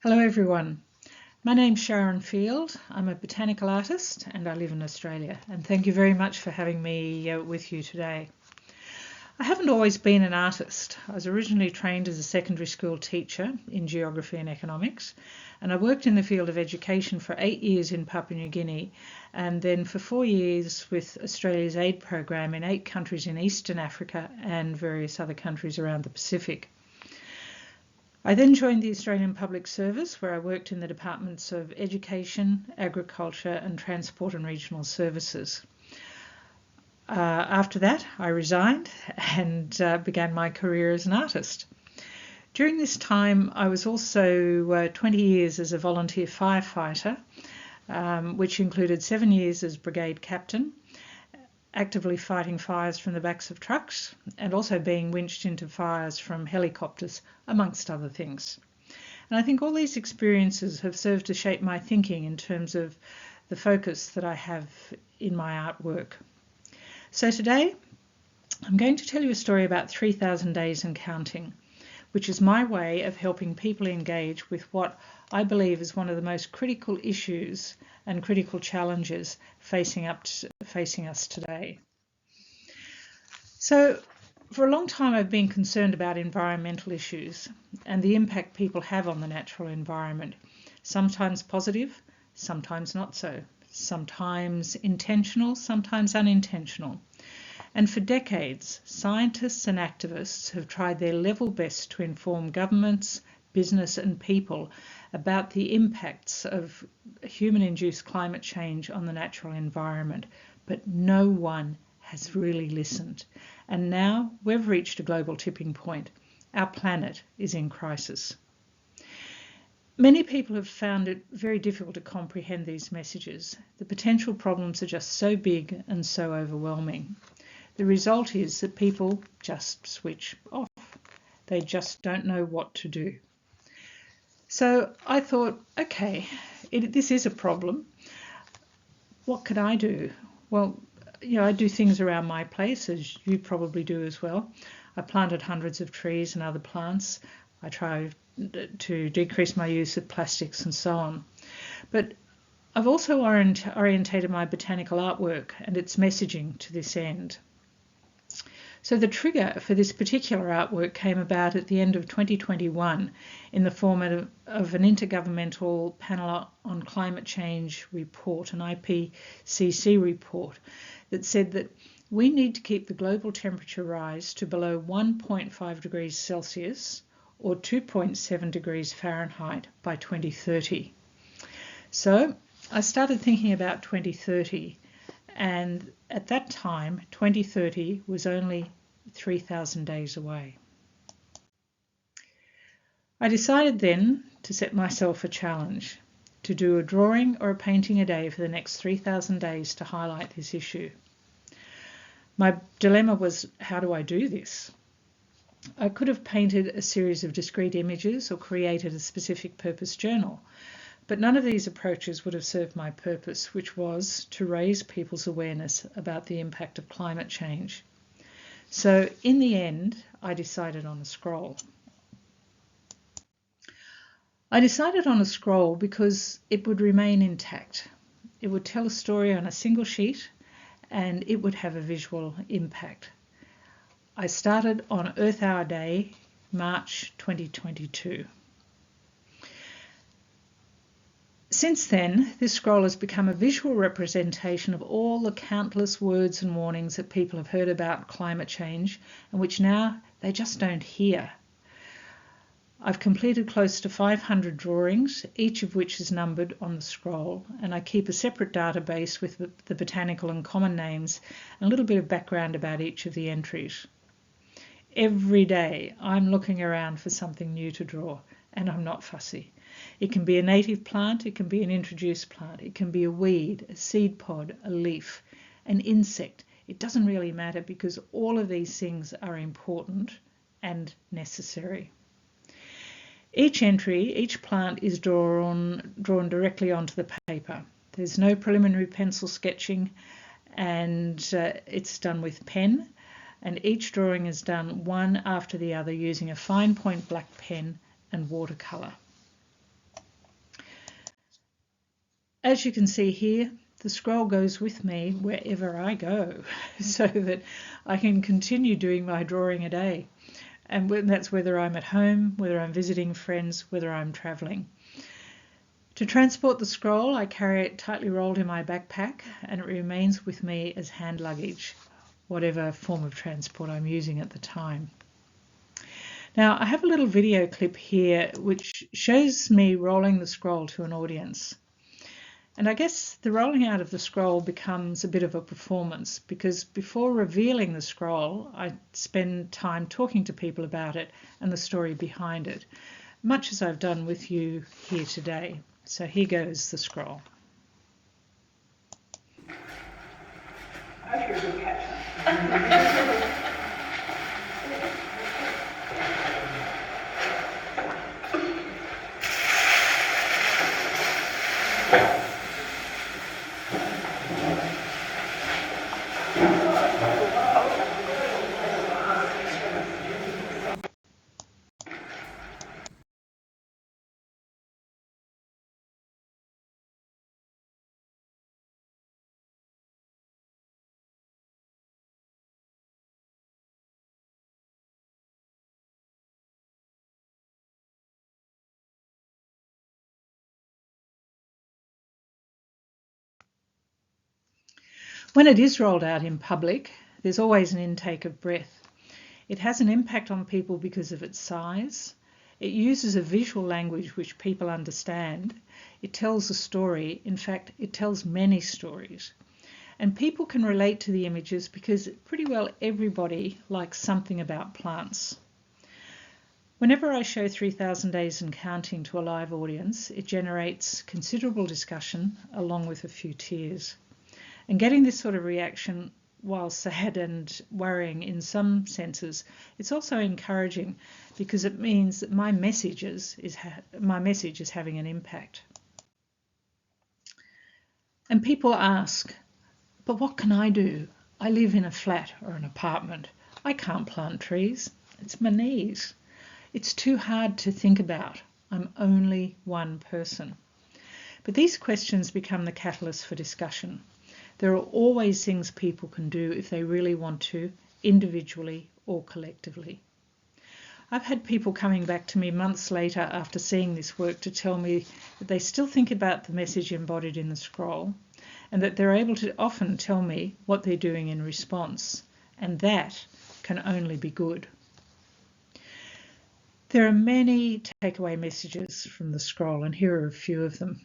Hello everyone, my name's Sharon Field. I'm a botanical artist and I live in Australia, and thank you very much for having me with you today. I haven't always been an artist. I was originally trained as a secondary school teacher in geography and economics, and I worked in the field of education for 8 years in Papua New Guinea and then for 4 years with Australia's aid program in 8 countries in Eastern Africa and various other countries around the Pacific. I then joined the Australian Public Service, where I worked in the departments of Education, Agriculture and Transport and Regional Services. After that, I resigned and began my career as an artist. During this time, I was also 20 years as a volunteer firefighter, which included 7 years as brigade captain, actively fighting fires from the backs of trucks and also being winched into fires from helicopters, amongst other things. And I think all these experiences have served to shape my thinking in terms of the focus that I have in my artwork. So today, I'm going to tell you a story about 3,000 days and counting, which is my way of helping people engage with what I believe is one of the most critical issues and critical challenges facing us today. So for a long time I've been concerned about environmental issues and the impact people have on the natural environment, sometimes positive, sometimes not so, sometimes intentional, sometimes unintentional. And for decades, scientists and activists have tried their level best to inform governments, business and people about the impacts of human-induced climate change on the natural environment, but no one has really listened. And now we've reached a global tipping point. Our planet is in crisis. Many people have found it very difficult to comprehend these messages. The potential problems are just so big and so overwhelming. The result is that people just switch off. They just don't know what to do. So I thought, okay, this is a problem. What can I do? Well, I do things around my place, as you probably do as well. I planted hundreds of trees and other plants. I try to decrease my use of plastics and so on. But I've also orientated my botanical artwork and its messaging to this end. So the trigger for this particular artwork came about at the end of 2021 in the form of an intergovernmental panel on climate change report, an IPCC report, that said that we need to keep the global temperature rise to below 1.5 degrees Celsius or 2.7 degrees Fahrenheit by 2030. So I started thinking about 2030. And at that time, 2030 was only 3,000 days away. I decided then to set myself a challenge, to do a drawing or a painting a day for the next 3,000 days to highlight this issue. My dilemma was, how do I do this? I could have painted a series of discrete images or created a specific purpose journal. But none of these approaches would have served my purpose, which was to raise people's awareness about the impact of climate change. So in the end, I decided on a scroll. I decided on a scroll because it would remain intact. It would tell a story on a single sheet and it would have a visual impact. I started on Earth Hour Day, March 2022. Since then, this scroll has become a visual representation of all the countless words and warnings that people have heard about climate change and which now they just don't hear. I've completed close to 500 drawings, each of which is numbered on the scroll, and I keep a separate database with the botanical and common names and a little bit of background about each of the entries. Every day I'm looking around for something new to draw, and I'm not fussy. It can be a native plant, it can be an introduced plant, it can be a weed, a seed pod, a leaf, an insect. It doesn't really matter because all of these things are important and necessary. Each entry, each plant is drawn directly onto the paper. There's no preliminary pencil sketching and it's done with pen, and each drawing is done one after the other using a fine point black pen and watercolour. As you can see here, the scroll goes with me wherever I go so that I can continue doing my drawing a day. And that's whether I'm at home, whether I'm visiting friends, whether I'm travelling. To transport the scroll, I carry it tightly rolled in my backpack and it remains with me as hand luggage, whatever form of transport I'm using at the time. Now, I have a little video clip here which shows me rolling the scroll to an audience. And I guess the rolling out of the scroll becomes a bit of a performance because before revealing the scroll, I spend time talking to people about it and the story behind it, much as I've done with you here today. So here goes the scroll. I hope you're a good catcher. When it is rolled out in public, there's always an intake of breath. It has an impact on people because of its size. It uses a visual language which people understand. It tells a story. In fact, it tells many stories. And people can relate to the images because pretty well everybody likes something about plants. Whenever I show 3,000 Days and Counting to a live audience, it generates considerable discussion along with a few tears. And getting this sort of reaction, while sad and worrying in some senses, it's also encouraging because it means that my message is having an impact. And people ask, but what can I do? I live in a flat or an apartment. I can't plant trees. It's my knees. It's too hard to think about. I'm only one person. But these questions become the catalyst for discussion. There are always things people can do if they really want to, individually or collectively. I've had people coming back to me months later after seeing this work to tell me that they still think about the message embodied in the scroll and that they're able to often tell me what they're doing in response, and that can only be good. There are many takeaway messages from the scroll, and here are a few of them.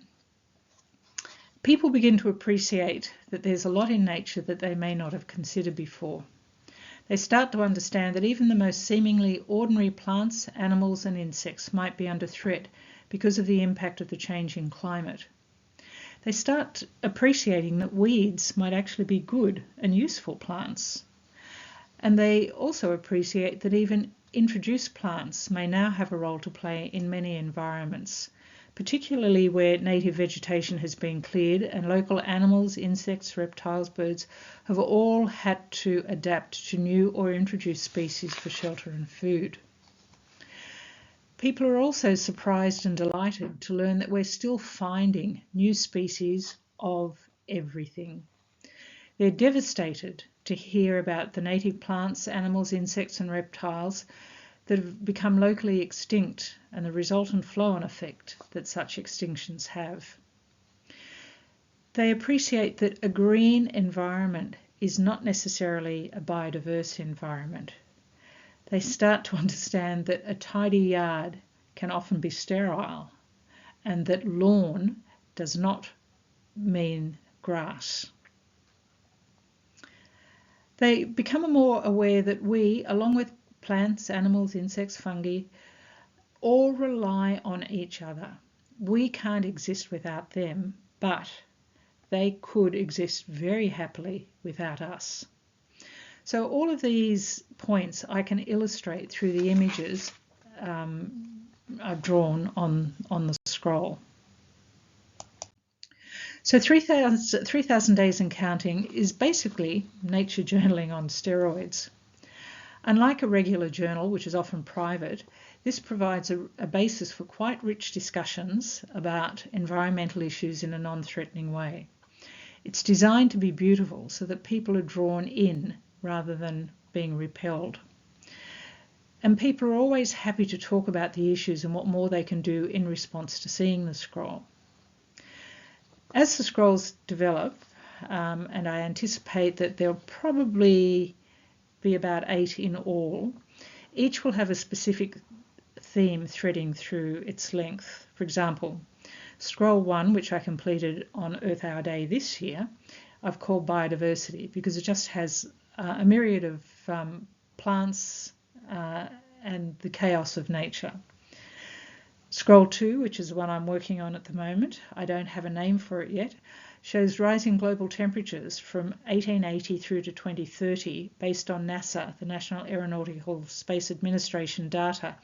People begin to appreciate that there's a lot in nature that they may not have considered before. They start to understand that even the most seemingly ordinary plants, animals and insects might be under threat because of the impact of the changing climate. They start appreciating that weeds might actually be good and useful plants. And they also appreciate that even introduced plants may now have a role to play in many environments, particularly where native vegetation has been cleared and local animals, insects, reptiles, birds have all had to adapt to new or introduced species for shelter and food. People are also surprised and delighted to learn that we're still finding new species of everything. They're devastated to hear about the native plants, animals, insects and reptiles that have become locally extinct and the resultant flow-on effect that such extinctions have. They appreciate that a green environment is not necessarily a biodiverse environment. They start to understand that a tidy yard can often be sterile and that lawn does not mean grass. They become more aware that we, along with plants, animals, insects, fungi, all rely on each other. We can't exist without them, but they could exist very happily without us. So all of these points I can illustrate through the images I've drawn on the scroll. So 3,000 Days and Counting is basically nature journaling on steroids. Unlike a regular journal, which is often private, This provides a basis for quite rich discussions about environmental issues in a non-threatening way. It's designed to be beautiful so that people are drawn in rather than being repelled. And people are always happy to talk about the issues and what more they can do in response to seeing the scroll. As the scrolls develop, and I anticipate that there'll probably be about 8 in all, each will have a specific theme threading through its length. For example, Scroll 1, which I completed on Earth Hour Day this year, I've called Biodiversity because it just has a myriad of plants and the chaos of nature. Scroll 2, which is the one I'm working on at the moment, I don't have a name for it yet, shows rising global temperatures from 1880 through to 2030 based on NASA, the National Aeronautical Space Administration data,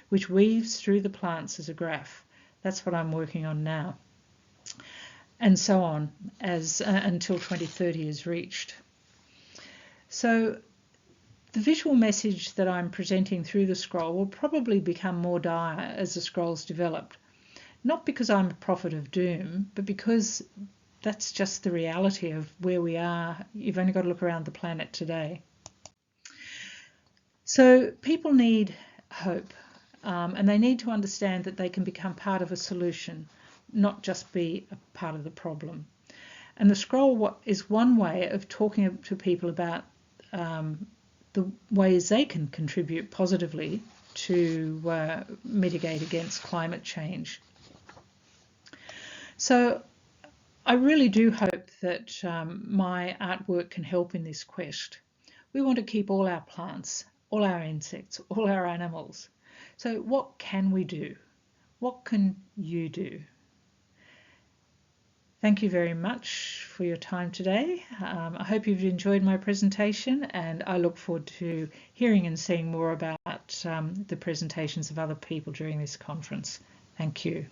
which weaves through the plants as a graph. That's what I'm working on now. And so on as until 2030 is reached. So the visual message that I'm presenting through the scroll will probably become more dire as the scrolls develop. Not because I'm a prophet of doom, but because that's just the reality of where we are. You've only got to look around the planet today. So people need hope, and they need to understand that they can become part of a solution, not just be a part of the problem. And the scroll is one way of talking to people about the ways they can contribute positively to mitigate against climate change. So I really do hope that my artwork can help in this quest. We want to keep all our plants, all our insects, all our animals. So what can we do? What can you do? Thank you very much for your time today. I hope you've enjoyed my presentation, and I look forward to hearing and seeing more about the presentations of other people during this conference. Thank you.